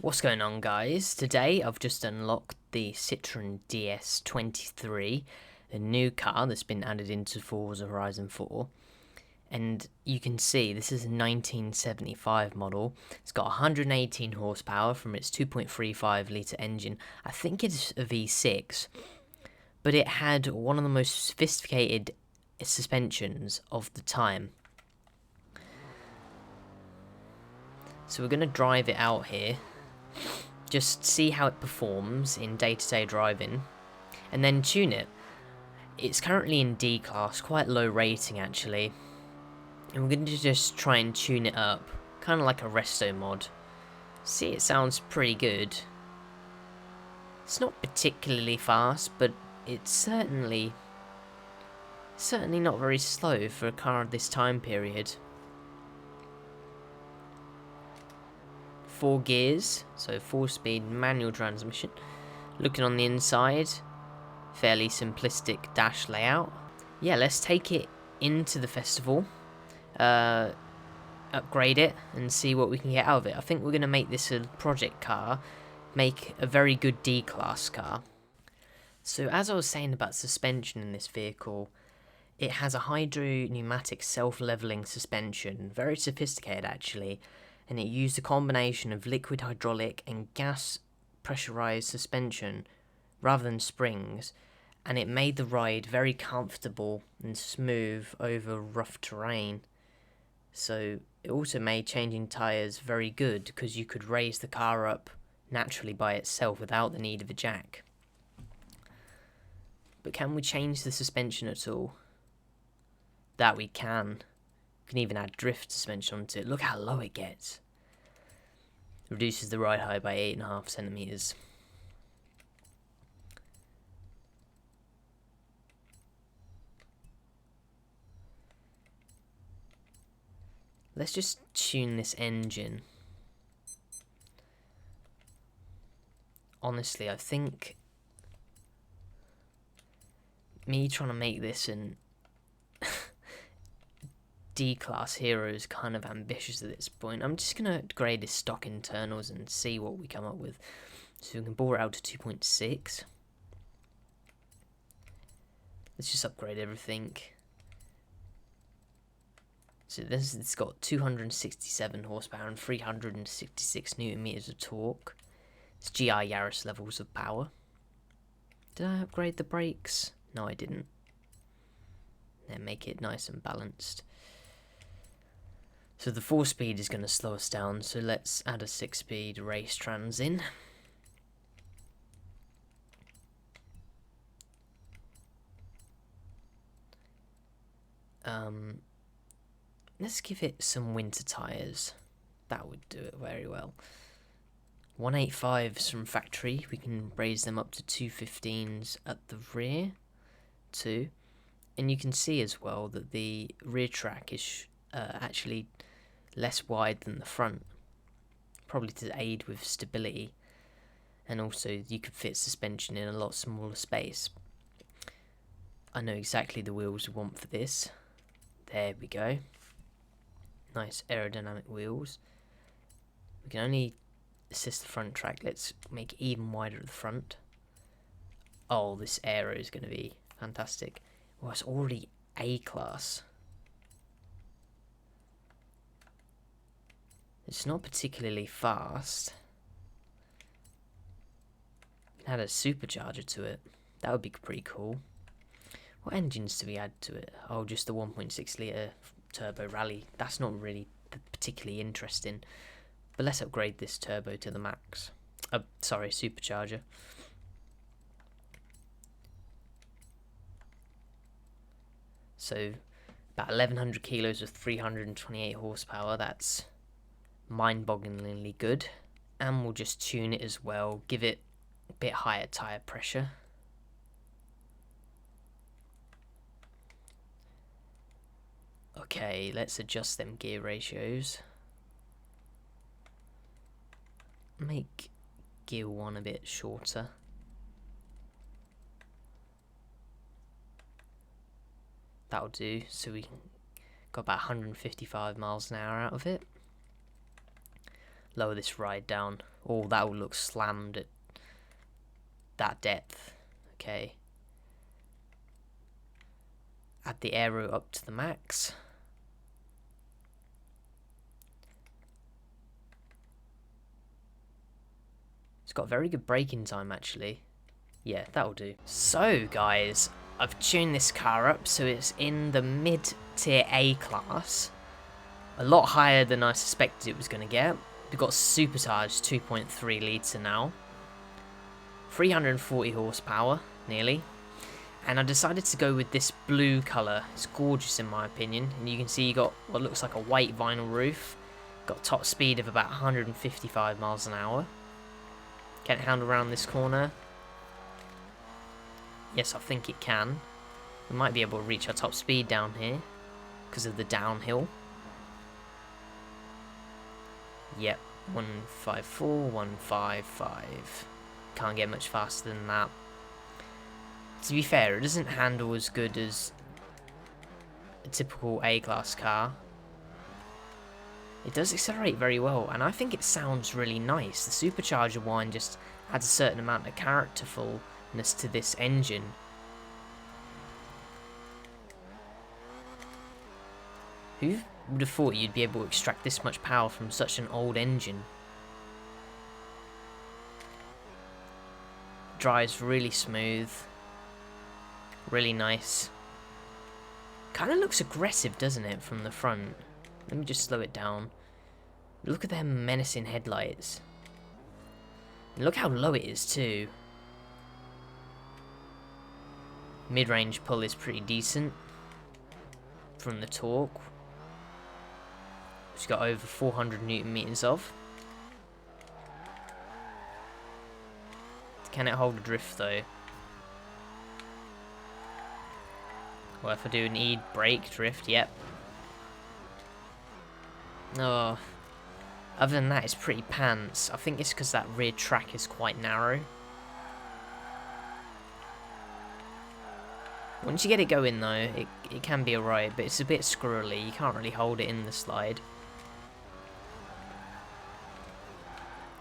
What's going on, guys? Today I've just unlocked the Citroen DS23, a new car that's been added into Forza Horizon 4. And you can see this is a 1975 model. It's got 118 horsepower from its 2.35 litre engine. I think it's a V6, but it had one of the most sophisticated suspensions of the time. So we're going to drive it out here. Just see how it performs in day-to-day driving, and then tune it. It's currently in D class, quite low rating actually, and we're going to just try and tune it up, kind of like a resto mod. See, it sounds pretty good. It's not particularly fast, but it's certainly not very slow for a car of this time period. 4 gears, so 4-speed manual transmission. Looking on the inside, fairly simplistic dash layout. Yeah, let's take it into the festival, upgrade it, and see what we can get out of it. I think we're going to make this a project car, make a very good D-class car. So as I was saying about suspension in this vehicle, it has a hydro-pneumatic self-leveling suspension, very sophisticated actually, and it used a combination of liquid hydraulic and gas pressurized suspension rather than springs, and it made the ride very comfortable and smooth over rough terrain. So it also made changing tyres very good because you could raise the car up naturally by itself without the need of a jack. But can we change the suspension at all? That we can. We can even add drift suspension onto it. Look how low it gets. Reduces the ride height by 8.5 centimeters. Let's just tune this engine. Honestly, I think me trying to make this an D-class hero is kind of ambitious at this point. I'm just going to grade his stock internals and see what we come up with. So we can bore it out to 2.6. Let's just upgrade everything. So it's got 267 horsepower and 366 newton meters of torque. It's GI Yaris levels of power. Did I upgrade the brakes? No, I didn't. Then make it nice and balanced. So the 4-speed is going to slow us down, so let's add a 6-speed race trans in. Let's give it some winter tyres. That would do it very well. 185s from factory, we can raise them up to 215s at the rear, too. And you can see as well that the rear track is actually less wide than the front, probably to aid with stability, and also you could fit suspension in a lot smaller space. I know exactly the wheels we want for this. There we go. Nice aerodynamic wheels. We can only assist the front track. Let's make it even wider at the front. Oh, this aero is going to be fantastic. Well, it's already A-class. It's not particularly fast. We can add a supercharger to it. That would be pretty cool. What engines do we add to it? Oh, just the 1.6 litre turbo rally. That's not really particularly interesting. But let's upgrade this turbo to the max. Sorry, supercharger. So, about 1100 kilos with 328 horsepower. That's mind-bogglingly good. And we'll just tune it as well. Give it a bit higher tyre pressure. Okay, let's adjust them gear ratios. Make gear 1 a bit shorter. That'll do, so we got about 155 miles an hour out of it. lower this ride down. Oh, that will look slammed at that depth. Okay. Add the aero up to the max. It's got very good braking time actually. Yeah, that'll do. So guys, I've tuned this car up so it's in the mid-tier A class. A lot higher than I suspected it was going to get. We've got supercharged 2.3 litre now. 340 horsepower, nearly. And I decided to go with this blue colour. It's gorgeous in my opinion. And you can see you got what looks like a white vinyl roof. Got top speed of about 155 miles an hour. Can it handle around this corner? Yes, I think it can. We might be able to reach our top speed down here because of the downhill. Yep, 154, 155. Can't get much faster than that. To be fair, it doesn't handle as good as a typical A-class car. It does accelerate very well, and I think it sounds really nice. The supercharger one just adds a certain amount of characterfulness to this engine. Who would have thought you'd be able to extract this much power from such an old engine? Drives really smooth. Really nice. Kind of looks aggressive, doesn't it, from the front? Let me just slow it down. Look at them menacing headlights. And look how low it is too. Mid-range pull is pretty decent from the torque. It's got over 400 Newton meters of. Can it hold a drift though? Well, if I do an E-brake drift, yep. Oh, other than that, it's pretty pants. I think it's because that rear track is quite narrow. Once you get it going though, it can be alright, but it's a bit squirrely. You can't really hold it in the slide.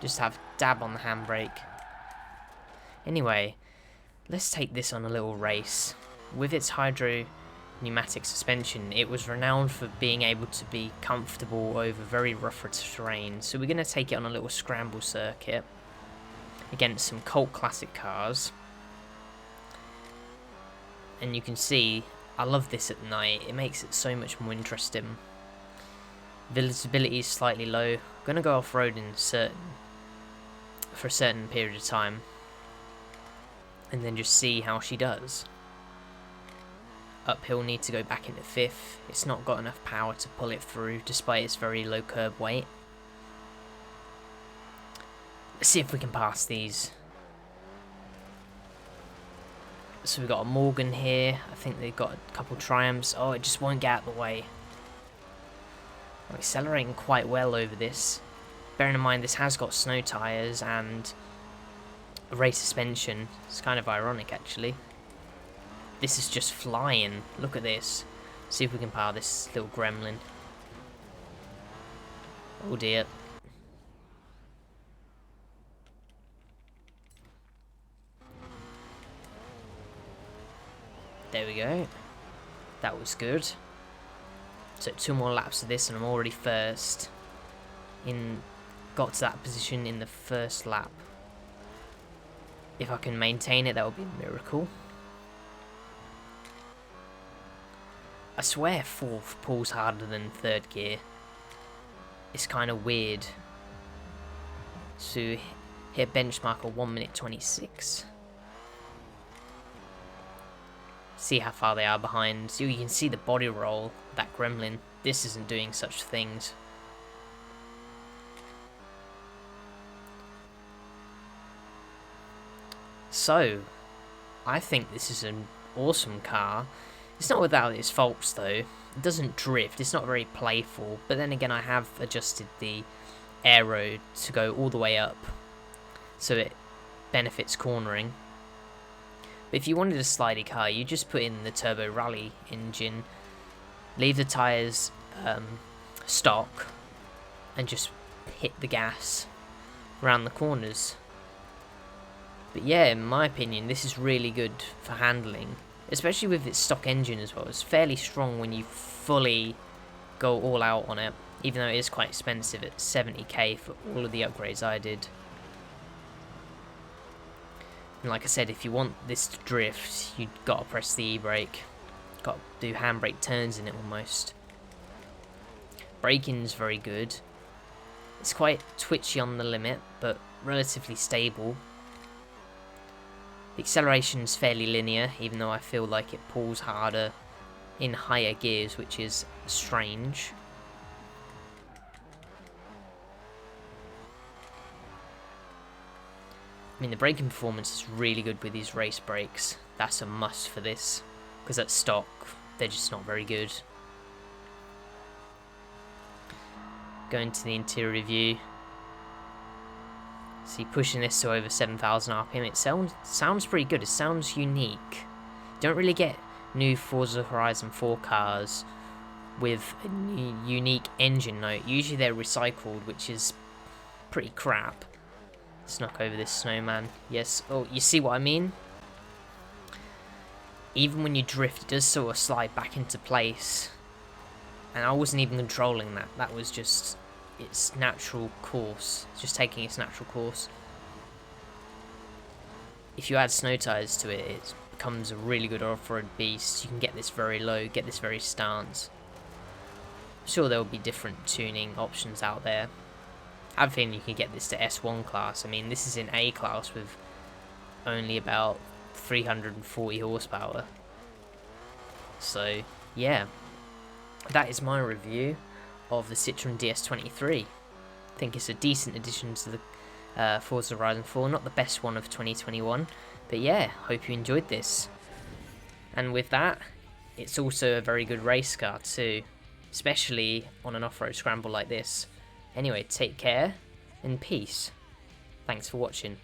Just have dab on the handbrake. Anyway, let's take this on a little race. With its hydro pneumatic suspension, it was renowned for being able to be comfortable over very rough terrain. So we're going to take it on a little scramble circuit against some cult classic cars. And you can see, I love this at night. It makes it so much more interesting. Visibility is slightly low. I'm going to go off-roading for a certain period of time. And then just see how she does. Uphill, need to go back into fifth. It's not got enough power to pull it through despite its very low curb weight. Let's see if we can pass these. So we've got a Morgan here. I think they've got a couple Triumphs. Oh, it just won't get out of the way. I'm accelerating quite well over this. Bearing in mind this has got snow tyres and a race suspension. It's kind of ironic actually. This is just flying. Look at this. See if we can power this little gremlin. Oh dear. There we go. That was good. So 2 more laps of this and I'm already first. Got to that position in the first lap. If I can maintain it, that would be a miracle. I swear 4th pulls harder than 3rd gear. It's kind of weird. So hit a benchmark of 1 minute 26. See how far they are behind. So you can see the body roll, that gremlin. This isn't doing such things. So, I think this is an awesome car. It's not without its faults though. It doesn't drift, it's not very playful. But then again, I have adjusted the aero to go all the way up. So it benefits cornering. But if you wanted a slidey car, you just put in the Turbo Rally engine. Leave the tyres stock. And just hit the gas around the corners. But yeah, in my opinion, this is really good for handling, especially with its stock engine as well. It's fairly strong when you fully go all out on it, even though it is quite expensive at 70k for all of the upgrades I did. And like I said, if you want this to drift, you've got to press the e-brake. Got to do handbrake turns in it almost. Braking's very good. It's quite twitchy on the limit, but relatively stable. The acceleration's fairly linear, even though I feel like it pulls harder in higher gears, which is strange. I mean, the braking performance is really good with these race brakes. That's a must for this, because at stock, they're just not very good. Going to the interior view. See, pushing this to over 7,000 RPM, it sounds pretty good. It sounds unique. You don't really get new Forza Horizon 4 cars with a unique engine note. Usually they're recycled, which is pretty crap. Snuck over this snowman. Yes. Oh, you see what I mean? Even when you drift, it does sort of slide back into place. And I wasn't even controlling that. That was just its natural course. It's just taking its natural course. If you add snow tires to it, it becomes a really good off-road beast. You can get this very low, get this very stance. I'm sure there will be different tuning options out there. I have a feeling you can get this to S1 class. I mean, this is in A class with only about 340 horsepower. So, yeah. That is my review of the Citroen DS23. I think it's a decent addition to the Forza Horizon 4. Not the best one of 2021. But yeah, hope you enjoyed this. And with that, it's also a very good race car too. Especially on an off-road scramble like this. Anyway, take care and peace. Thanks for watching.